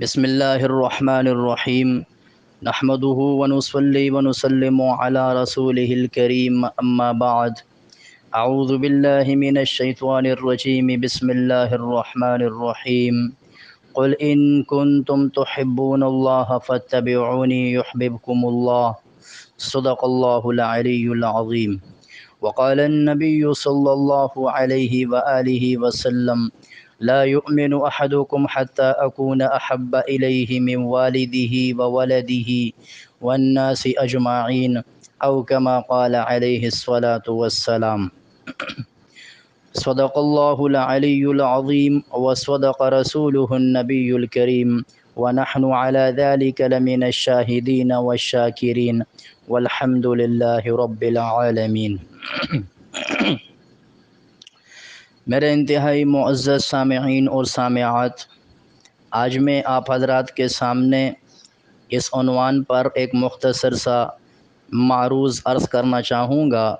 بسم الله الرحمن الرحيم. نحمده ونصلي ونسلم على رسوله الكريم، أما بعد. أعوذ بالله من الشيطان الرجيم. بسم الله الرحمن الرحيم. قل إن كنتم تحبون الله فاتبعوني يحببكم الله. صدق الله العلي العظيم. وقال النبي صلى الله عليه وآله وسلم: لا يؤمن أحدكم حتى أكون أحب إليه من والده وولده والناس أجمعين، أو كما قال عليه الصلاة والسلام. صدق الله العلي العظيم وصدق رسوله النبي الكريم، ونحن على ذلك لمن الشاهدين والشاكرين، والحمد لله رب العالمين. میرے انتہائی معزز سامعین اور سامعات، آج میں آپ حضرات کے سامنے اس عنوان پر ایک مختصر سا معروض عرض کرنا چاہوں گا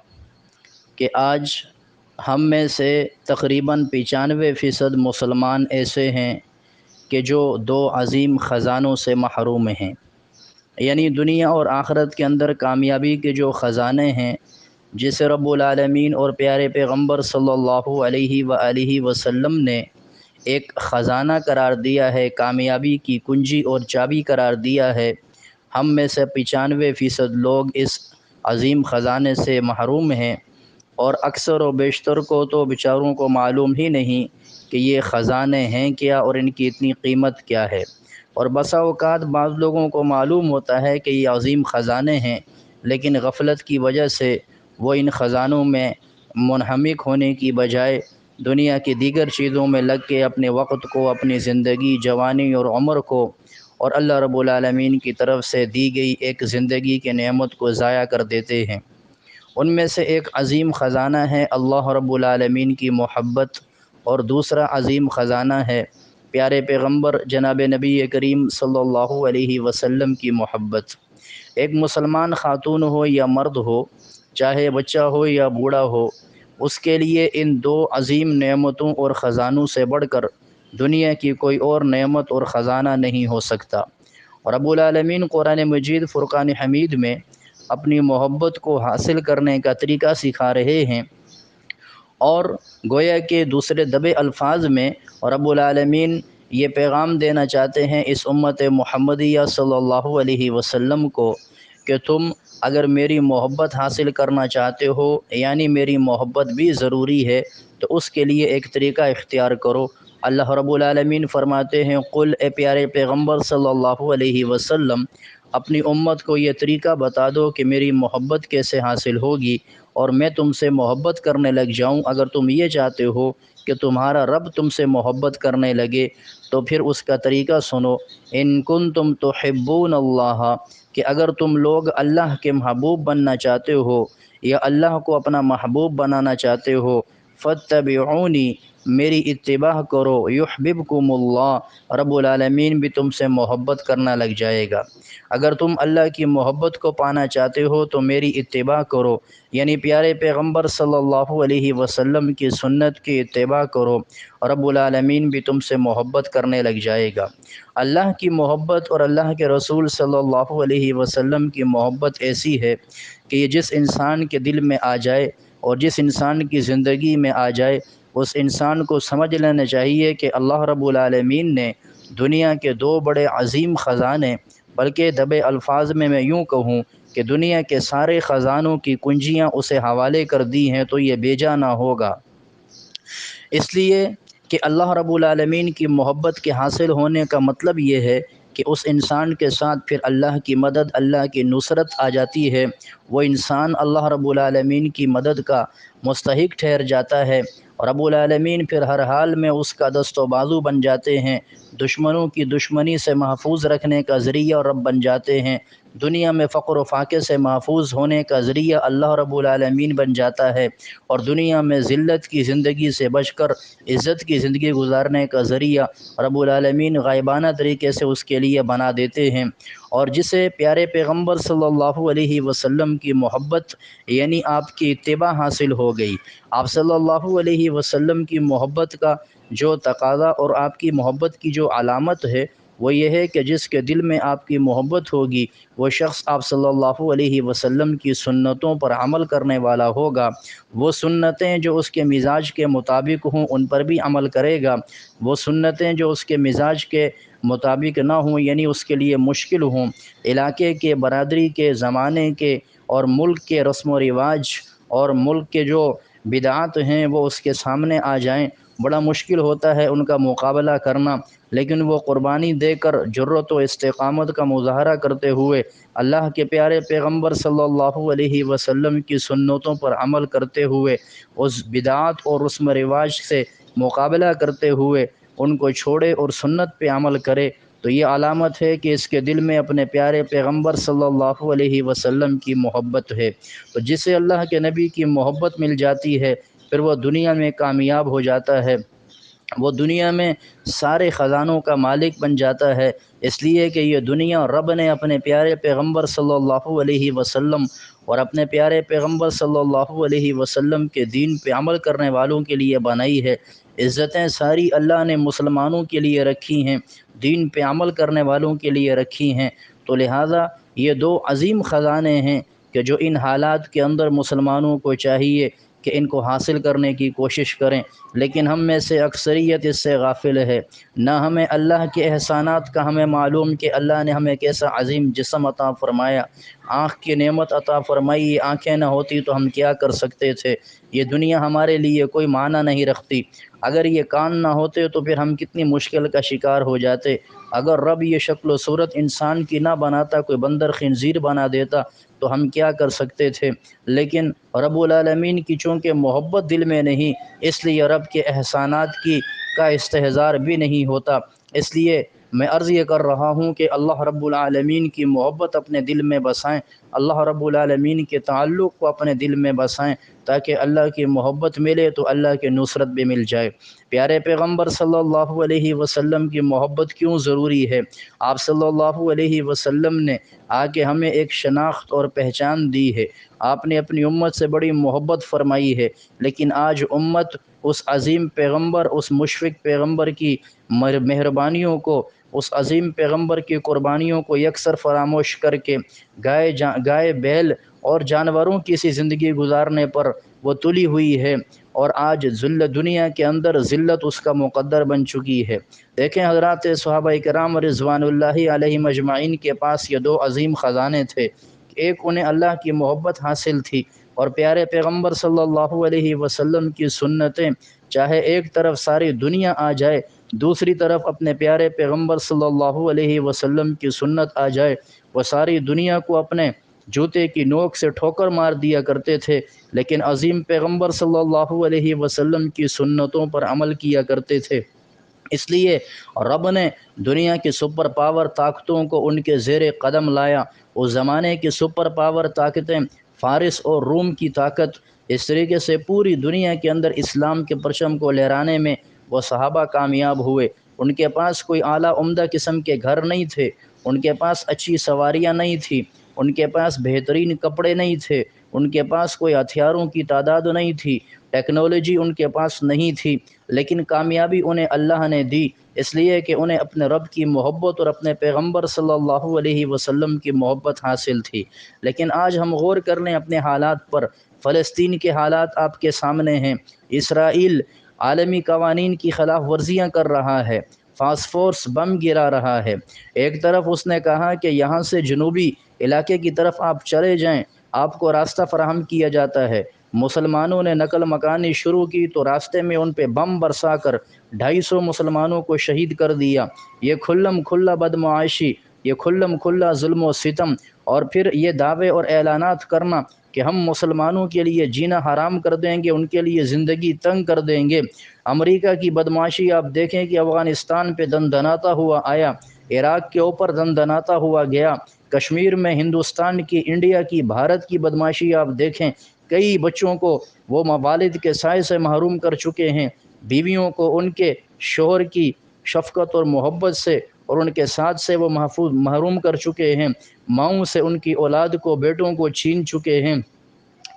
کہ آج ہم میں سے تقریباً 95% مسلمان ایسے ہیں کہ جو دو عظیم خزانوں سے محروم ہیں، یعنی دنیا اور آخرت کے اندر کامیابی کے جو خزانے ہیں، جسے رب العالمین اور پیارے پیغمبر صلی اللہ علیہ وآلہ وسلم نے ایک خزانہ قرار دیا ہے، کامیابی کی کنجی اور چابی قرار دیا ہے، ہم میں سے 95% لوگ اس عظیم خزانے سے محروم ہیں، اور اکثر و بیشتر کو تو بیچاروں کو معلوم ہی نہیں کہ یہ خزانے ہیں کیا اور ان کی اتنی قیمت کیا ہے۔ اور بسا اوقات بعض لوگوں کو معلوم ہوتا ہے کہ یہ عظیم خزانے ہیں، لیکن غفلت کی وجہ سے وہ ان خزانوں میں منہمک ہونے کی بجائے دنیا کی دیگر چیزوں میں لگ کے اپنے وقت کو، اپنی زندگی، جوانی اور عمر کو اور اللہ رب العالمین کی طرف سے دی گئی ایک زندگی کی نعمت کو ضائع کر دیتے ہیں۔ ان میں سے ایک عظیم خزانہ ہے اللہ رب العالمین کی محبت، اور دوسرا عظیم خزانہ ہے پیارے پیغمبر جناب نبی کریم صلی اللہ علیہ وسلم کی محبت۔ ایک مسلمان خاتون ہو یا مرد ہو، چاہے بچہ ہو یا بوڑھا ہو، اس کے لیے ان دو عظیم نعمتوں اور خزانوں سے بڑھ کر دنیا کی کوئی اور نعمت اور خزانہ نہیں ہو سکتا۔ اور رب العالمین قرآن مجید فرقان حمید میں اپنی محبت کو حاصل کرنے کا طریقہ سکھا رہے ہیں، اور گویا کہ دوسرے دبے الفاظ میں رب العالمین یہ پیغام دینا چاہتے ہیں اس امت محمدیہ صلی اللہ علیہ وسلم کو کہ تم اگر میری محبت حاصل کرنا چاہتے ہو، یعنی میری محبت بھی ضروری ہے، تو اس کے لیے ایک طریقہ اختیار کرو۔ اللہ رب العالمین فرماتے ہیں: قل، اے پیارے پیغمبر صلی اللہ علیہ وسلم، اپنی امت کو یہ طریقہ بتا دو کہ میری محبت کیسے حاصل ہوگی اور میں تم سے محبت کرنے لگ جاؤں۔ اگر تم یہ چاہتے ہو کہ تمہارا رب تم سے محبت کرنے لگے تو پھر اس کا طریقہ سنو: ان کنتم تحبون اللہ، کہ اگر تم لوگ اللہ کے محبوب بننا چاہتے ہو یا اللہ کو اپنا محبوب بنانا چاہتے ہو، فاتبعونی، میری اتباع کرو، یحببکم اللہ، رب العالمین بھی تم سے محبت کرنا لگ جائے گا۔ اگر تم اللہ کی محبت کو پانا چاہتے ہو تو میری اتباع کرو، یعنی پیارے پیغمبر صلی اللہ علیہ وسلم کی سنت کی اتباع کرو، رب العالمین بھی تم سے محبت کرنے لگ جائے گا۔ اللہ کی محبت اور اللہ کے رسول صلی اللہ علیہ وسلم کی محبت ایسی ہے کہ یہ جس انسان کے دل میں آ جائے اور جس انسان کی زندگی میں آ جائے، اس انسان کو سمجھ لینا چاہیے کہ اللہ رب العالمین نے دنیا کے دو بڑے عظیم خزانے، بلکہ دبے الفاظ میں یوں کہوں کہ دنیا کے سارے خزانوں کی کنجیاں اسے حوالے کر دی ہیں، تو یہ بے جا نہ ہوگا۔ اس لیے کہ اللہ رب العالمین کی محبت کے حاصل ہونے کا مطلب یہ ہے کہ اس انسان کے ساتھ پھر اللہ کی مدد، اللہ کی نصرت آ جاتی ہے، وہ انسان اللہ رب العالمین کی مدد کا مستحق ٹھہر جاتا ہے، اور رب العالمین پھر ہر حال میں اس کا دست و بازو بن جاتے ہیں، دشمنوں کی دشمنی سے محفوظ رکھنے کا ذریعہ اور رب بن جاتے ہیں، دنیا میں فقر و فاقے سے محفوظ ہونے کا ذریعہ اللہ رب العالمین بن جاتا ہے، اور دنیا میں ذلت کی زندگی سے بچ کر عزت کی زندگی گزارنے کا ذریعہ رب العالمین غائبانہ طریقے سے اس کے لیے بنا دیتے ہیں۔ اور جسے پیارے پیغمبر صلی اللہ علیہ وسلم کی محبت، یعنی آپ کی اتباع حاصل ہو گئی، آپ صلی اللہ علیہ وسلم کی محبت کا جو تقاضا اور آپ کی محبت کی جو علامت ہے وہ یہ ہے کہ جس کے دل میں آپ کی محبت ہوگی وہ شخص آپ صلی اللہ علیہ وسلم کی سنتوں پر عمل کرنے والا ہوگا، وہ سنتیں جو اس کے مزاج کے مطابق ہوں ان پر بھی عمل کرے گا، وہ سنتیں جو اس کے مزاج کے مطابق نہ ہوں یعنی اس کے لیے مشکل ہوں، علاقے کے، برادری کے، زمانے کے اور ملک کے رسم و رواج اور ملک کے جو بدعات ہیں وہ اس کے سامنے آ جائیں، بڑا مشکل ہوتا ہے ان کا مقابلہ کرنا، لیکن وہ قربانی دے کر جرأت و استقامت کا مظاہرہ کرتے ہوئے اللہ کے پیارے پیغمبر صلی اللہ علیہ وسلم کی سنتوں پر عمل کرتے ہوئے اس بدعات اور رسم و رواج سے مقابلہ کرتے ہوئے ان کو چھوڑے اور سنت پہ عمل کرے، تو یہ علامت ہے کہ اس کے دل میں اپنے پیارے پیغمبر صلی اللہ علیہ وسلم کی محبت ہے۔ تو جسے اللہ کے نبی کی محبت مل جاتی ہے پھر وہ دنیا میں کامیاب ہو جاتا ہے، وہ دنیا میں سارے خزانوں کا مالک بن جاتا ہے، اس لیے کہ یہ دنیا رب نے اپنے پیارے پیغمبر صلی اللہ علیہ وسلم اور اپنے پیارے پیغمبر صلی اللہ علیہ وسلم کے دین پہ عمل کرنے والوں کے لیے بنائی ہے۔ عزتیں ساری اللہ نے مسلمانوں کے لیے رکھی ہیں، دین پہ عمل کرنے والوں کے لیے رکھی ہیں، تو لہٰذا یہ دو عظیم خزانے ہیں کہ جو ان حالات کے اندر مسلمانوں کو چاہیے کہ ان کو حاصل کرنے کی کوشش کریں، لیکن ہم میں سے اکثریت اس سے غافل ہے، نہ ہمیں اللہ کے احسانات کا ہمیں معلوم کہ اللہ نے ہمیں کیسا عظیم جسم عطا فرمایا، آنکھ کی نعمت عطا فرمائی، یہ آنکھیں نہ ہوتی تو ہم کیا کر سکتے تھے، یہ دنیا ہمارے لیے کوئی معنی نہیں رکھتی، اگر یہ کان نہ ہوتے تو پھر ہم کتنی مشکل کا شکار ہو جاتے، اگر رب یہ شکل و صورت انسان کی نہ بناتا، کوئی بندر خنزیر بنا دیتا تو ہم کیا کر سکتے تھے، لیکن رب العالمین کی چونکہ محبت دل میں نہیں، اس لیے رب کے احسانات کا استحضار بھی نہیں ہوتا، اس لیے میں عرض یہ کر رہا ہوں کہ اللہ رب العالمین کی محبت اپنے دل میں بسائیں، اللہ رب العالمین کے تعلق کو اپنے دل میں بسائیں، تاکہ اللہ کی محبت ملے تو اللہ کی نصرت بھی مل جائے۔ پیارے پیغمبر صلی اللہ علیہ وسلم کی محبت کیوں ضروری ہے؟ آپ صلی اللہ علیہ وسلم نے آ کے ہمیں ایک شناخت اور پہچان دی ہے، آپ نے اپنی امت سے بڑی محبت فرمائی ہے، لیکن آج امت اس عظیم پیغمبر، اس مشفق پیغمبر کی مہربانیوں کو، اس عظیم پیغمبر کی قربانیوں کو یکسر فراموش کر کے گائے بیل اور جانوروں کی سی زندگی گزارنے پر وہ تلی ہوئی ہے، اور آج دنیا کے اندر ذلت اس کا مقدر بن چکی ہے۔ دیکھیں حضرات صحابہ کرام رضوان اللہ علیہم اجمعین کے پاس یہ دو عظیم خزانے تھے، ایک انہیں اللہ کی محبت حاصل تھی اور پیارے پیغمبر صلی اللہ علیہ وسلم کی سنتیں، چاہے ایک طرف ساری دنیا آ جائے، دوسری طرف اپنے پیارے پیغمبر صلی اللہ علیہ وسلم کی سنت آ جائے، وہ ساری دنیا کو اپنے جوتے کی نوک سے ٹھوکر مار دیا کرتے تھے، لیکن عظیم پیغمبر صلی اللہ علیہ وسلم کی سنتوں پر عمل کیا کرتے تھے۔ اس لیے رب نے دنیا کی سپر پاور طاقتوں کو ان کے زیر قدم لایا، اس زمانے کی سپر پاور طاقتیں فارس اور روم کی طاقت، اس طریقے سے پوری دنیا کے اندر اسلام کے پرچم کو لہرانے میں وہ صحابہ کامیاب ہوئے۔ ان کے پاس کوئی اعلیٰ عمدہ قسم کے گھر نہیں تھے، ان کے پاس اچھی سواریاں نہیں تھیں، ان کے پاس بہترین کپڑے نہیں تھے، ان کے پاس کوئی ہتھیاروں کی تعداد نہیں تھی، ٹیکنالوجی ان کے پاس نہیں تھی، لیکن کامیابی انہیں اللہ نے دی، اس لیے کہ انہیں اپنے رب کی محبت اور اپنے پیغمبر صلی اللہ علیہ وسلم کی محبت حاصل تھی۔ لیکن آج ہم غور کر لیں اپنے حالات پر، فلسطین کے حالات آپ کے سامنے ہیں، اسرائیل عالمی قوانین کی خلاف ورزیاں کر رہا ہے، فاسفورس بم گرا رہا ہے، ایک طرف اس نے کہا کہ یہاں سے جنوبی علاقے کی طرف آپ چلے جائیں، آپ کو راستہ فراہم کیا جاتا ہے، مسلمانوں نے نقل مکانی شروع کی تو راستے میں ان پہ بم برسا کر 250 مسلمانوں کو شہید کر دیا۔ یہ کھلم کھلا بدمعاشی، یہ کھلم کھلا ظلم و ستم، اور پھر یہ دعوے اور اعلانات کرنا کہ ہم مسلمانوں کے لیے جینا حرام کر دیں گے، ان کے لیے زندگی تنگ کر دیں گے۔ امریکہ کی بدمعاشی آپ دیکھیں کہ افغانستان پہ دندناتا ہوا آیا، عراق کے اوپر دندناتا ہوا گیا، کشمیر میں ہندوستان کی، انڈیا کی، بھارت کی بدمعاشی آپ دیکھیں، کئی بچوں کو وہ والد کے سائے سے محروم کر چکے ہیں، بیویوں کو ان کے شوہر کی شفقت اور محبت سے اور ان کے ساتھ سے وہ محروم کر چکے ہیں، ماؤں سے ان کی اولاد کو، بیٹوں کو چھین چکے ہیں۔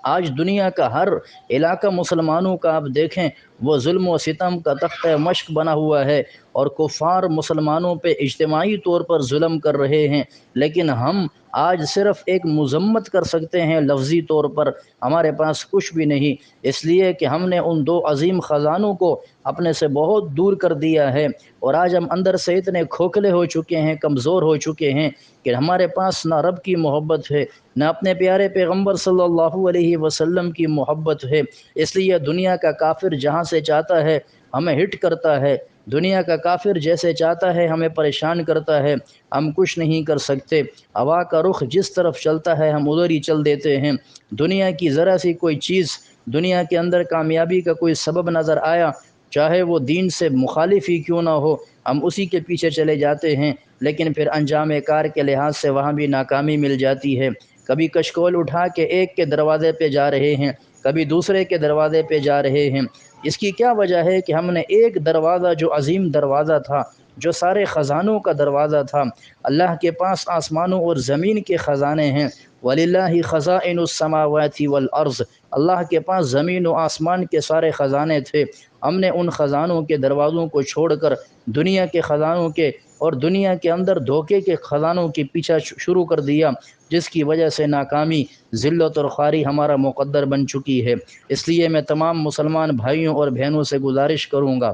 آج دنیا کا ہر علاقہ مسلمانوں کا آپ دیکھیں وہ ظلم و ستم کا تختہ مشق بنا ہوا ہے، اور کفار مسلمانوں پہ اجتماعی طور پر ظلم کر رہے ہیں، لیکن ہم آج صرف ایک مذمت کر سکتے ہیں لفظی طور پر، ہمارے پاس کچھ بھی نہیں، اس لیے کہ ہم نے ان دو عظیم خزانوں کو اپنے سے بہت دور کر دیا ہے، اور آج ہم اندر سے اتنے کھوکھلے ہو چکے ہیں، کمزور ہو چکے ہیں کہ ہمارے پاس نہ رب کی محبت ہے، نہ اپنے پیارے پیغمبر صلی اللہ علیہ وسلم کی محبت ہے۔ اس لیے دنیا کا کافر جہاں سے چاہتا ہے ہمیں ہٹ کرتا ہے، دنیا کا کافر جیسے چاہتا ہے ہمیں پریشان کرتا ہے، ہم کچھ نہیں کر سکتے۔ ہوا کا رخ جس طرف چلتا ہے ہم ادھر ہی چل دیتے ہیں۔ دنیا کی ذرا سی کوئی چیز، دنیا کے اندر کامیابی کا کوئی سبب نظر آیا، چاہے وہ دین سے مخالف ہی کیوں نہ ہو، ہم اسی کے پیچھے چلے جاتے ہیں، لیکن پھر انجام کار کے لحاظ سے وہاں بھی ناکامی مل جاتی ہے۔ کبھی کشکول اٹھا کے ایک کے دروازے پہ جا رہے ہیں، کبھی دوسرے کے دروازے پہ جا رہے ہیں۔ اس کی کیا وجہ ہے کہ ہم نے ایک دروازہ جو عظیم دروازہ تھا، جو سارے خزانوں کا دروازہ تھا، اللہ کے پاس آسمانوں اور زمین کے خزانے ہیں، وَلِلَّهِ خَزَائِنُ السَّمَاوَاتِ وَالْأَرْضِ، اللہ کے پاس زمین و آسمان کے سارے خزانے تھے، ہم نے ان خزانوں کے دروازوں کو چھوڑ کر دنیا کے خزانوں کے اور دنیا کے اندر دھوکے کے خزانوں کے پیچھا شروع کر دیا، جس کی وجہ سے ناکامی، ذلت اور خواری ہمارا مقدر بن چکی ہے۔ اس لیے میں تمام مسلمان بھائیوں اور بہنوں سے گزارش کروں گا،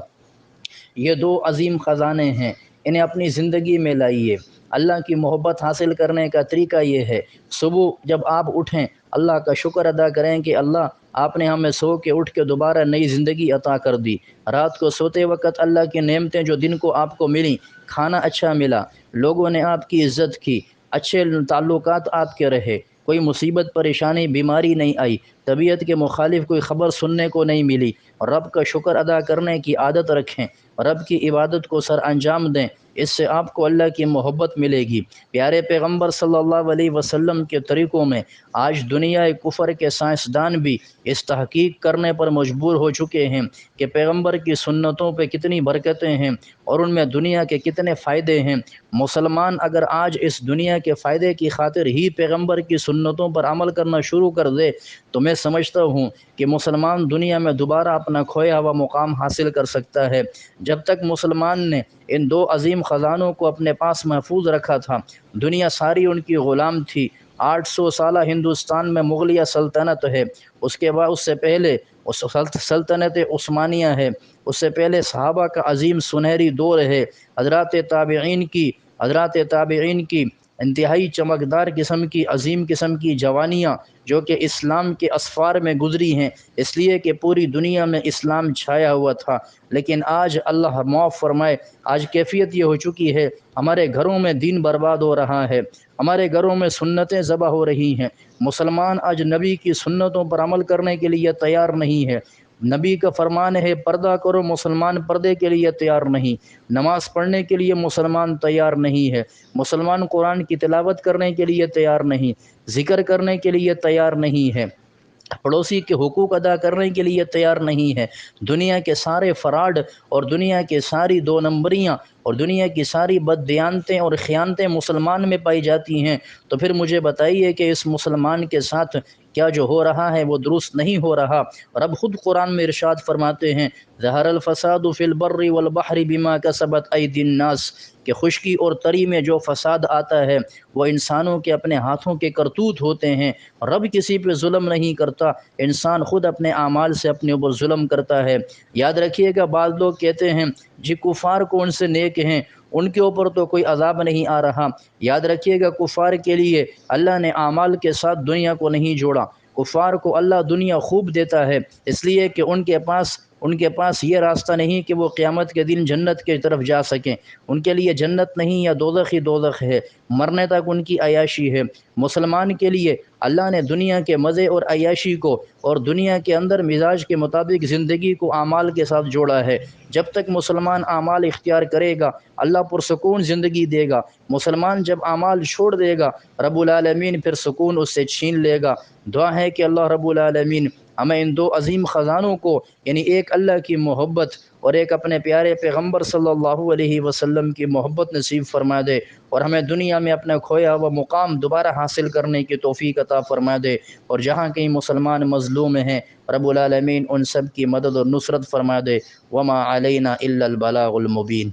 یہ دو عظیم خزانے ہیں، انہیں اپنی زندگی میں لائیے۔ اللہ کی محبت حاصل کرنے کا طریقہ یہ ہے، صبح جب آپ اٹھیں اللہ کا شکر ادا کریں کہ اللہ آپ نے ہمیں سو کے اٹھ کے دوبارہ نئی زندگی عطا کر دی۔ رات کو سوتے وقت اللہ کی نعمتیں جو دن کو آپ کو ملیں، کھانا اچھا ملا، لوگوں نے آپ کی عزت کی، اچھے تعلقات آپ کے رہے، کوئی مصیبت پریشانی بیماری نہیں آئی، طبیعت کے مخالف کوئی خبر سننے کو نہیں ملی، رب کا شکر ادا کرنے کی عادت رکھیں، رب کی عبادت کو سر انجام دیں، اس سے آپ کو اللہ کی محبت ملے گی۔ پیارے پیغمبر صلی اللہ علیہ وسلم کے طریقوں میں آج دنیا کفر کے سائنسدان بھی اس تحقیق کرنے پر مجبور ہو چکے ہیں کہ پیغمبر کی سنتوں پہ کتنی برکتیں ہیں اور ان میں دنیا کے کتنے فائدے ہیں۔ مسلمان اگر آج اس دنیا کے فائدے کی خاطر ہی پیغمبر کی سنتوں پر عمل کرنا شروع کر دے تو میں سمجھتا ہوں کہ مسلمان دنیا میں دوبارہ اپنا کھویا ہوا مقام حاصل کر سکتا ہے۔ جب تک مسلمان نے ان دو عظیم خزانوں کو اپنے پاس محفوظ رکھا تھا، دنیا ساری ان کی غلام تھی۔ 800 سالہ ہندوستان میں مغلیہ سلطنت ہے، اس کے بعد اس سے پہلے سلطنت عثمانیہ ہے، اس سے پہلے صحابہ کا عظیم سنہری دور ہے، حضرات تابعین کی انتہائی چمکدار قسم کی عظیم قسم کی جوانیاں جو کہ اسلام کے اسفار میں گزری ہیں، اس لیے کہ پوری دنیا میں اسلام چھایا ہوا تھا۔ لیکن آج اللہ معاف فرمائے، آج کیفیت یہ ہو چکی ہے، ہمارے گھروں میں دین برباد ہو رہا ہے، ہمارے گھروں میں سنتیں ذبح ہو رہی ہیں، مسلمان آج نبی کی سنتوں پر عمل کرنے کے لیے تیار نہیں ہے۔ نبی کا فرمان ہے پردہ کرو، مسلمان پردے کے لیے تیار نہیں، نماز پڑھنے کے لیے مسلمان تیار نہیں ہے، مسلمان قرآن کی تلاوت کرنے کے لیے تیار نہیں، ذکر کرنے کے لیے تیار نہیں ہے، پڑوسی کے حقوق ادا کرنے کے لیے تیار نہیں ہے۔ دنیا کے سارے فراڈ اور دنیا کی ساری دو نمبریاں اور دنیا کی ساری بددیانتیں اور خیانتیں مسلمان میں پائی جاتی ہیں، تو پھر مجھے بتائیے کہ اس مسلمان کے ساتھ کیا جو ہو رہا ہے وہ درست نہیں ہو رہا؟ رب خود قرآن میں ارشاد فرماتے ہیں، ظہر الفساد فی البر والبحر بما کسبت ایدی الناس، کہ خشکی اور تری میں جو فساد آتا ہے وہ انسانوں کے اپنے ہاتھوں کے کرتوت ہوتے ہیں۔ رب کسی پہ ظلم نہیں کرتا، انسان خود اپنے اعمال سے اپنے اوپر ظلم کرتا ہے۔ یاد رکھیے گا، بعض لوگ کہتے ہیں جی کفار کون سے نیک ہیں، ان کے اوپر تو کوئی عذاب نہیں آ رہا۔ یاد رکھیے گا، کفار کے لیے اللہ نے اعمال کے ساتھ دنیا کو نہیں جوڑا، کفار کو اللہ دنیا خوب دیتا ہے، اس لیے کہ ان کے پاس یہ راستہ نہیں کہ وہ قیامت کے دن جنت کی طرف جا سکیں، ان کے لیے جنت نہیں یا دوزخ ہی دوزخ ہے، مرنے تک ان کی عیاشی ہے۔ مسلمان کے لیے اللہ نے دنیا کے مزے اور عیاشی کو اور دنیا کے اندر مزاج کے مطابق زندگی کو اعمال کے ساتھ جوڑا ہے۔ جب تک مسلمان اعمال اختیار کرے گا اللہ پرسکون زندگی دے گا، مسلمان جب اعمال چھوڑ دے گا رب العالمین پھر سکون اس سے چھین لے گا۔ دعا ہے کہ اللہ رب العالمین ہمیں ان دو عظیم خزانوں کو، یعنی ایک اللہ کی محبت اور ایک اپنے پیارے پیغمبر صلی اللہ علیہ وسلم کی محبت نصیب فرما دے، اور ہمیں دنیا میں اپنا کھویا ہوا مقام دوبارہ حاصل کرنے کی توفیق عطا فرما دے، اور جہاں کہیں مسلمان مظلوم ہیں رب العالمین ان سب کی مدد اور نصرت فرما دے۔ وما علینا الا البلاغ المبین۔